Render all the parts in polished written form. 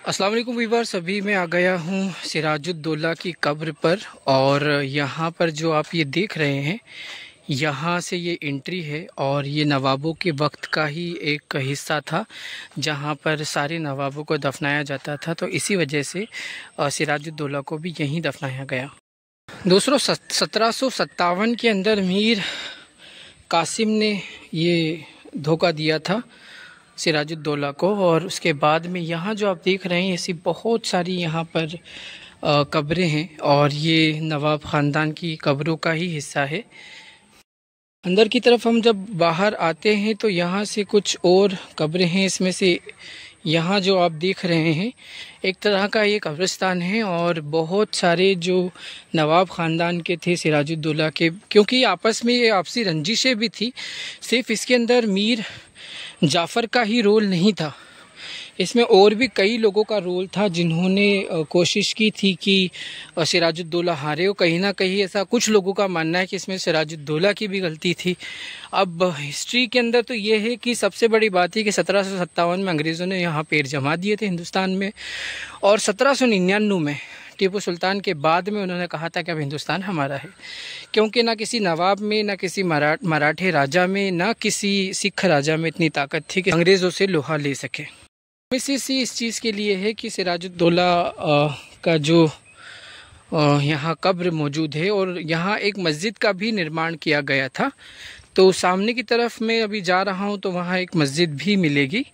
अस्सलाम वालेकुम वीवर्स। अभी मैं आ गया हूँ सिराजुद्दौला की कब्र पर और यहाँ पर जो आप ये देख रहे हैं यहाँ से ये एंट्री है और ये नवाबों के वक्त का ही एक हिस्सा था जहाँ पर सारे नवाबों को दफनाया जाता था। तो इसी वजह से सिराजुद्दौला को भी यहीं दफनाया गया। दोस्तों 1757 के अंदर मीर कासिम ने ये धोखा दिया था सिराजुद्दौला को और उसके बाद में यहाँ जो आप देख रहे हैं ऐसी बहुत सारी यहाँ पर कब्रें हैं और ये नवाब ख़ानदान की कब्रों का ही हिस्सा है। अंदर की तरफ हम जब बाहर आते हैं तो यहाँ से कुछ और कब्रें हैं। इसमें से यहाँ जो आप देख रहे हैं एक तरह का ये कब्रिस्तान है और बहुत सारे जो नवाब ख़ानदान के थे सिराजुद्दौला के, क्योंकि आपस में ये आपसी रंजिशें भी थी, सिर्फ इसके अंदर मीर जाफ़र का ही रोल नहीं था, इसमें और भी कई लोगों का रोल था जिन्होंने कोशिश की थी कि सिराजुद्दौला हारे। और कहीं ना कहीं ऐसा कुछ लोगों का मानना है कि इसमें सिराजुद्दौला की भी गलती थी। अब हिस्ट्री के अंदर तो ये है कि सबसे बड़ी बात है कि 1757 में अंग्रेज़ों ने यहाँ पैर जमा दिए थे हिंदुस्तान में और 1799 में टीपू सुल्तान के बाद में उन्होंने कहा था कि अब हिंदुस्तान हमारा है, क्योंकि ना किसी नवाब में, ना किसी मराठे राजा में, ना किसी सिख राजा में इतनी ताकत थी कि अंग्रेज़ों से लोहा ले सके। मिसेस इस चीज़ के लिए है कि सिराजुद्दौला का जो यहाँ कब्र मौजूद है और यहाँ एक मस्जिद का भी निर्माण किया गया था। तो सामने की तरफ मैं अभी जा रहा हूँ तो वहाँ एक मस्जिद भी मिलेगी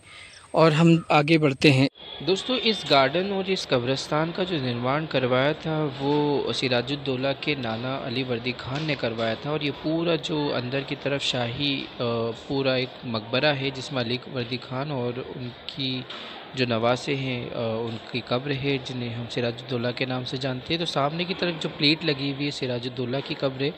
और हम आगे बढ़ते हैं। दोस्तों, इस गार्डन और इस कब्रिस्तान का जो निर्माण करवाया था वो सिराजुद्दौला के नाना अली वर्दी खान ने करवाया था और ये पूरा जो अंदर की तरफ शाही पूरा एक मकबरा है जिसमें अली वर्दी खान और उनकी जो नवासे हैं उनकी कब्र है जिन्हें हम सिराजुद्दौला के नाम से जानते हैं। तो सामने की तरफ जो प्लेट लगी हुई है सिराजुद्दौला की कब्र है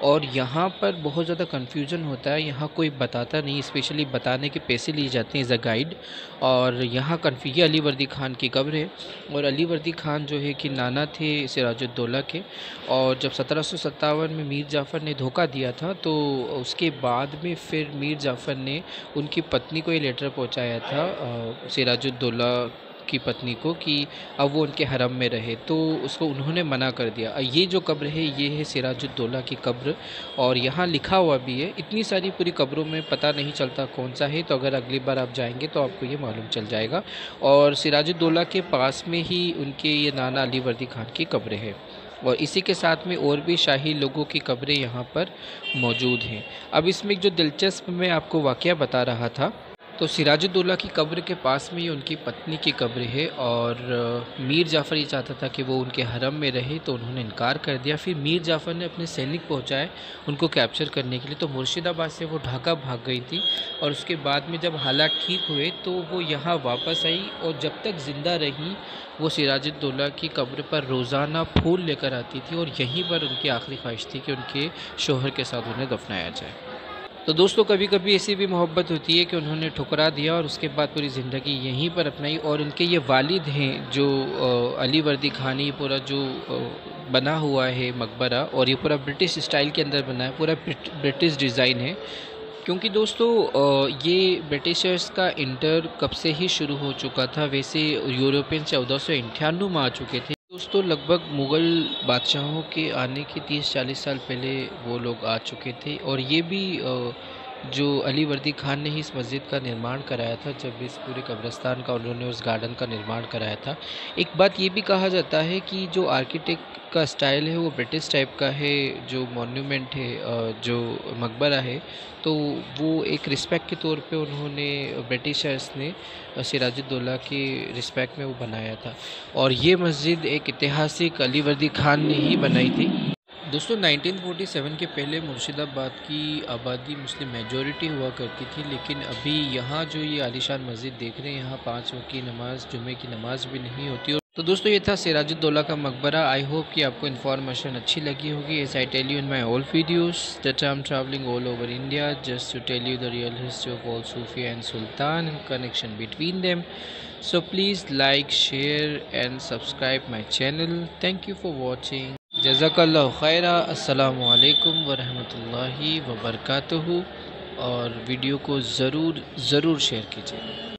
और यहाँ पर बहुत ज़्यादा कन्फ्यूजन होता है, यहाँ कोई बताता नहीं, स्पेशली बताने के पैसे लिए जाते हैं एज अ गाइड। और यहाँ ये अली वर्दी खान की कब्र है और अली वर्दी खान जो है कि नाना थे सिराजुद्दौला के। और जब 1757 में मीर जाफ़र ने धोखा दिया था तो उसके बाद में फिर मीर जाफ़र ने उनकी पत्नी को ये लेटर पहुँचाया था सिराजुद्दौला की पत्नी को कि अब वो उनके हरम में रहे, तो उसको उन्होंने मना कर दिया। ये जो कब्र है ये है सिराजुद्दौला की कब्र और यहाँ लिखा हुआ भी है। इतनी सारी पूरी कब्रों में पता नहीं चलता कौन सा है, तो अगर अगली बार आप जाएंगे तो आपको ये मालूम चल जाएगा। और सिराजुद्दौला के पास में ही उनके ये नाना अली वर्दी खान की कब्र है और इसी के साथ में और भी शाही लोगों की कब्रें यहाँ पर मौजूद हैं। अब इसमें एक जो दिलचस्प मैं आपको वाक़या बता रहा था, तो सिराजुद्दौला की कब्र के पास में ही उनकी पत्नी की कब्र है और मीर जाफ़र ये चाहता था कि वो उनके हरम में रहे तो उन्होंने इनकार कर दिया। फिर मीर जाफ़र ने अपने सैनिक पहुंचाए उनको कैप्चर करने के लिए, तो मुर्शिदाबाद से वो ढाका भाग गई थी और उसके बाद में जब हालात ठीक हुए तो वो यहाँ वापस आई और जब तक ज़िंदा रही वो सिराजुद्दौला की कब्र पर रोज़ाना फूल लेकर आती थी और यहीं पर उनकी आखिरी ख्वाहिश थी कि उनके शोहर के साथ उन्हें दफनाया जाए। तो दोस्तों, कभी कभी ऐसी भी मोहब्बत होती है कि उन्होंने ठुकरा दिया और उसके बाद पूरी ज़िंदगी यहीं पर अपनाई। और उनके ये वालिद हैं जो अली वर्दी खान, ये पूरा जो बना हुआ है मकबरा और ये पूरा ब्रिटिश स्टाइल के अंदर बना है, पूरा ब्रिटिश डिज़ाइन है। क्योंकि दोस्तों ये ब्रिटिशर्स का इंटर कब से ही शुरू हो चुका था, वैसे यूरोपियन 1498 में आ चुके थे दोस्तों। लगभग मुग़ल बादशाहों के आने के 30-40 साल पहले वो लोग आ चुके थे और ये भी जो अली वर्दी खान ने ही इस मस्जिद का निर्माण कराया था, जब इस पूरे कब्रिस्तान का उन्होंने उस गार्डन का निर्माण कराया था। एक बात ये भी कहा जाता है कि जो आर्किटेक्ट का स्टाइल है वो ब्रिटिश टाइप का है, जो मॉन्यूमेंट है, जो मकबरा है, तो वो एक रिस्पेक्ट के तौर पे उन्होंने ब्रिटिशर्स ने सिराजुद्दौला की रिस्पेक्ट में वो बनाया था। और ये मस्जिद एक ऐतिहासिक अली वर्दी खान ने ही बनाई थी। दोस्तों 1947 के पहले मुर्शिदाबाद की आबादी मुस्लिम मेजॉरिटी हुआ करती थी, लेकिन अभी यहाँ जो ये आलीशान मस्जिद देख रहे हैं यहाँ 5 वक्त की नमाज, जुमे की नमाज भी नहीं होती। तो दोस्तों ये था सिराजुद्दौला का मकबरा। आई होप कि आपको इन्फॉर्मेशन अच्छी लगी होगी। As I tell you in my all videos that I am travelling all over India just to tell you the real history of all Sufi and sultan and connection between them. So please like, share and subscribe my channel. Thank you for watching. जज़ाकल्लाहु खैरा। अस्सलामु अलैकुम वरहमतुल्लाहि वबरकातुहू। और video को ज़रूर share कीजिए।